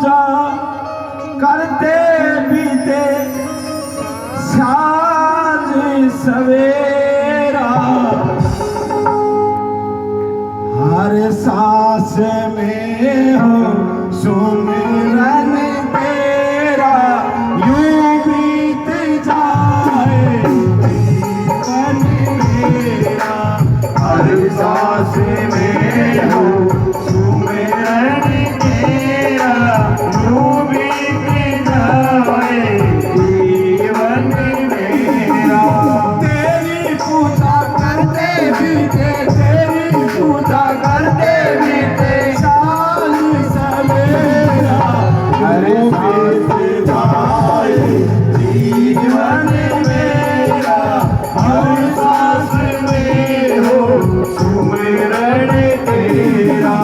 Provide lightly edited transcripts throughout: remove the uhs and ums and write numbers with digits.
पूजा करते बीते साँझ सवेरा, हर सांस में हो सुमिरन तेरा, यूं बीत जाए जीवन मेरा, हर सांस में हो सुमिरन तेरा, यूं बीत जाए जीवन मेरा। तेरी पूजा करते बीते, तेरी पूजा करते बीते साँझ सवेरा, हर बीत जाए जीवन मेरा, हर सांस में हो सुमिरन तेरा।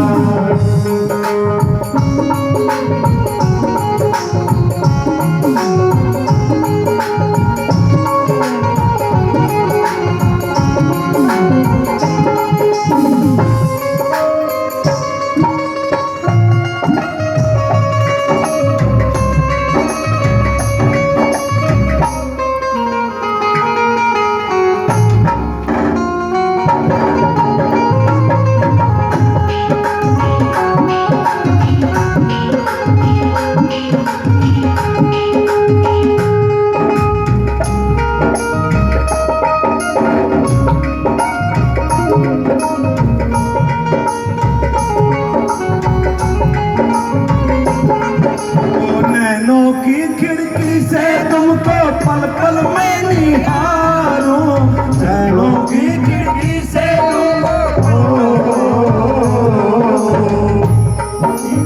नैनों की खिड़की से तुमको पल पल में निहारूं, नैनों की खिड़की से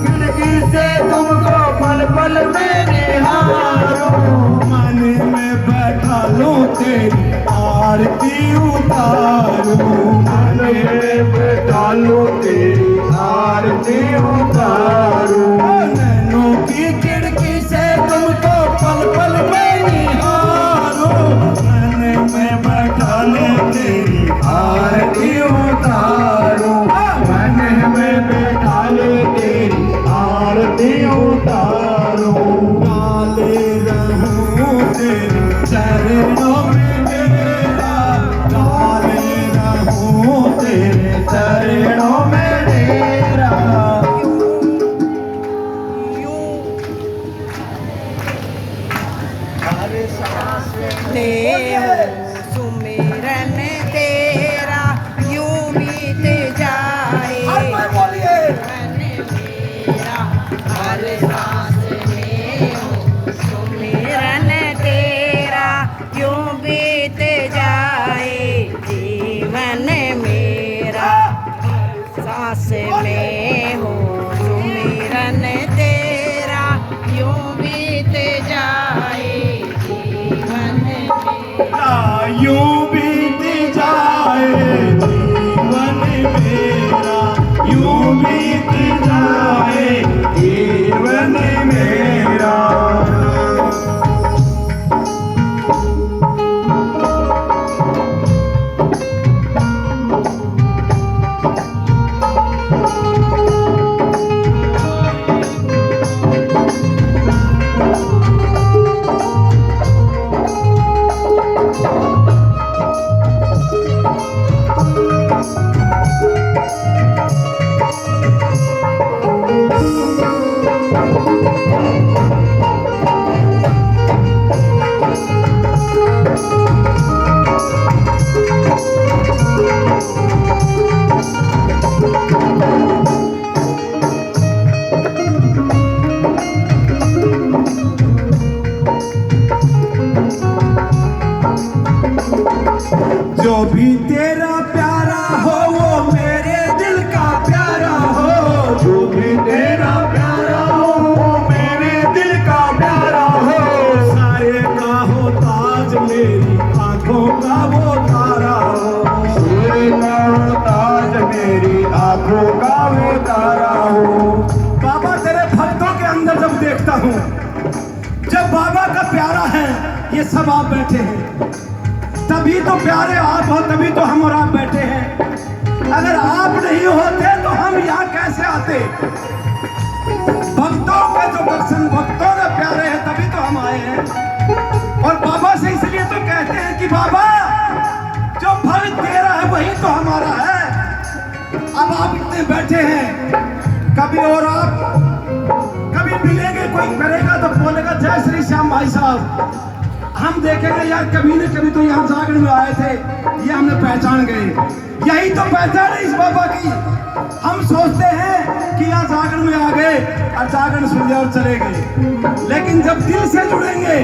खिड़की से तुमको पल पल में निहारूं, मन में बैठा लूं तेरी आरती उतारूं, मन में बैठा लूं तेरी आरती उतारूं। नैनों की खिड़की से तुमको पल पल में निहारूं, मन में बैठा लूं तेरी आरती उतारूं, मन में बैठा लूं तेरी आरती उतारूं। डाले रहूं तेरे चरणों में मेरा, डाले रहूं तेरे चरणों में मेरा। सुमिरन तेरा यूं बीत जाए मन मेरा, हर सांस में हो सुमिरन तेरा, यूं बीत जाए जीवन मेरा, सांस में हो सुमिरन तेरा, यूं बीत जाए जीवन मेरा, यूं बीत जाए जीवन मेरा, यूं बीत जाए जीवन मेरा। जो भी तेरा प्यारा हो वो मेरे दिल का प्यारा हो, जो भी तेरा प्यारा हो वो मेरे दिल का प्यारा हो, सारे का हो ताज मेरी आंखों का वो तारा हो, सारे का हो ताज मेरी आंखों का वो तारा हो। बाबा तेरे भक्तों के अंदर जब देखता हूँ, जब बाबा का प्यारा है ये सब आप बैठे हैं, तभी तो प्यारे आप हो, तभी तो हम और आप बैठे हैं। अगर आप नहीं होते तो हम यहाँ कैसे आते? भक्तों का जो है श्री श्याम भाई साहब, हम देखेंगे यार कभी न कभी तो यहाँ जागरण में आए थे, ये हमने पहचान गए। यही तो पहचान है इस बाबा की। हम सोचते हैं कि यहाँ जागरण में आ गए और जागरण सुन लिया और चले गए, लेकिन जब दिल से जुड़ेंगे,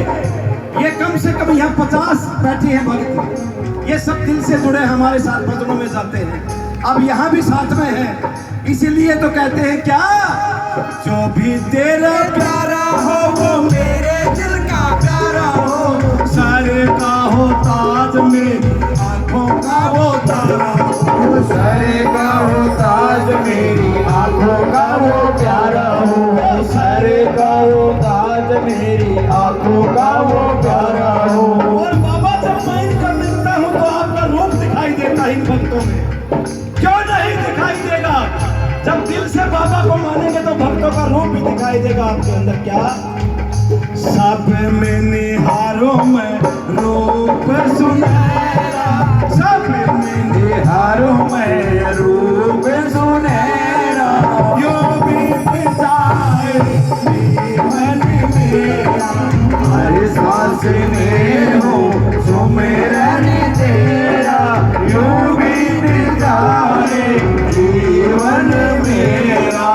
ये कम से कम यहाँ 50 बैठे हैं भक्त, ये सब दिल से जुड़े हमारे साथ भजनों में जाते हैं। अब यहाँ भी साथ में है, इसीलिए तो कहते हैं क्या, जो भी तेरा प्यारा हो वो मेरे दिल का प्यारा हो, सारे का हो ताज मेरी आंखों का वो तारा हो, सारे का हो ताज मेरी आंखों का वो प्यारा हो, सारे का हो ताज मेरी आंखों का वो प्यारा हो। और बाबा जब मैं इनका मिलता हूँ तो आपका रूप दिखाई देता है इन भक्तों में, क्यों नहीं दिखाई देगा? जब दिल से बाबा को मानेंगे तो भक्तों का रूप भी दिखाई देगा आपके अंदर। क्या सब में निहारों में रूप सुनहरा, सब में निहारों में रूप सुनहरा, यो भी जाए जीवन मेरा, हर सांस में हो सुमिरन तेरा, यो भी जाए जीवन मेरा।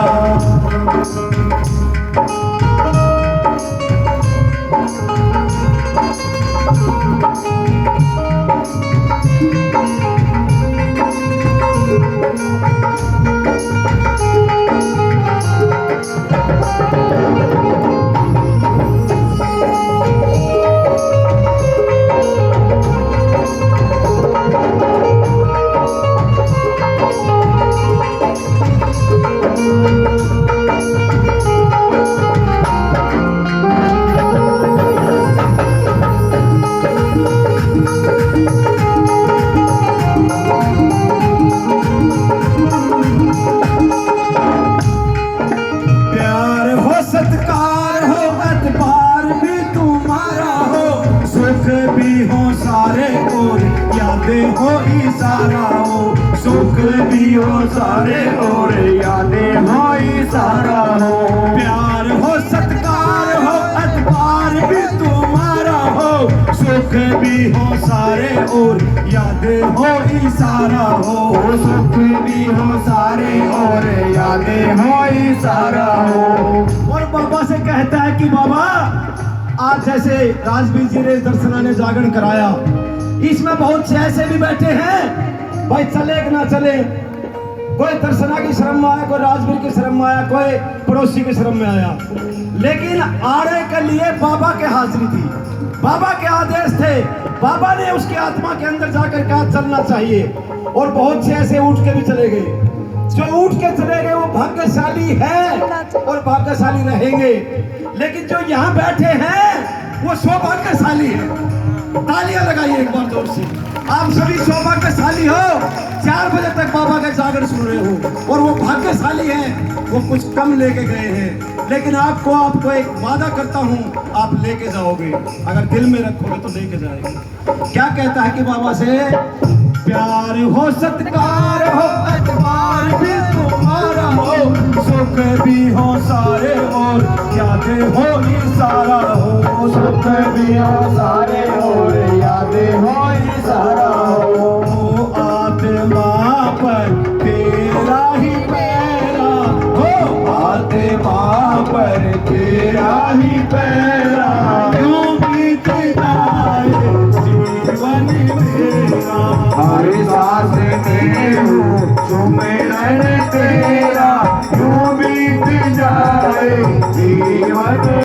यादें हो इशारा हो, सुख भी हो सारे और यादें हो इशारा हो, प्यार हो सत्कार हो अतबार भी तुम्हारा हो, सुख भी हो सारे और यादें हो इशारा हो, सुख भी हो सारे और यादें हो इशारा हो। और बाबा से कहता है कि बाबा आज जैसे राजवीर जी ने दर्शना ने जागरण कराया, इसमें बहुत से ऐसे भी बैठे हैं, भाई चले कि ना चले, कोई दर्शना की शरण में आया, कोई राजवीर की शरण में आया, कोई पड़ोसी की शरण में आया, लेकिन आने के लिए बाबा के हाजिरी थी, बाबा के आदेश थे, बाबा ने उसकी आत्मा के अंदर जाकर कहा चलना चाहिए, और बहुत से ऐसे उठ के भी चले गए। जो उठ के चले गए वो भाग्यशाली है और भाग्यशाली रहेंगे, लेकिन जो यहाँ बैठे हैं वो सौभाग्यशाली है। तालियां लगाइए एक बार जोर से, आप सभी सौभाग्यशाली हो, 4 बजे तक बाबा का जागरण सुन रहे हो, और वो भाग्यशाली हैं, वो कुछ कम लेके गए हैं, लेकिन आपको एक वादा करता हूँ, आप लेके जाओगे, अगर दिल में रखोगे तो लेके जाएंगे। क्या कहता है कि बाबा से, प्यार हो सत्कार हो अतबार भी तुम्हारा हो, सुख भी हो सारे और यादें हो इशारा हो, सुख भी हो सारे और यादें हो इशारा हो, आत्मा पर तेरा ही पैरा हो, आत्मा पर तेरा ही पैरा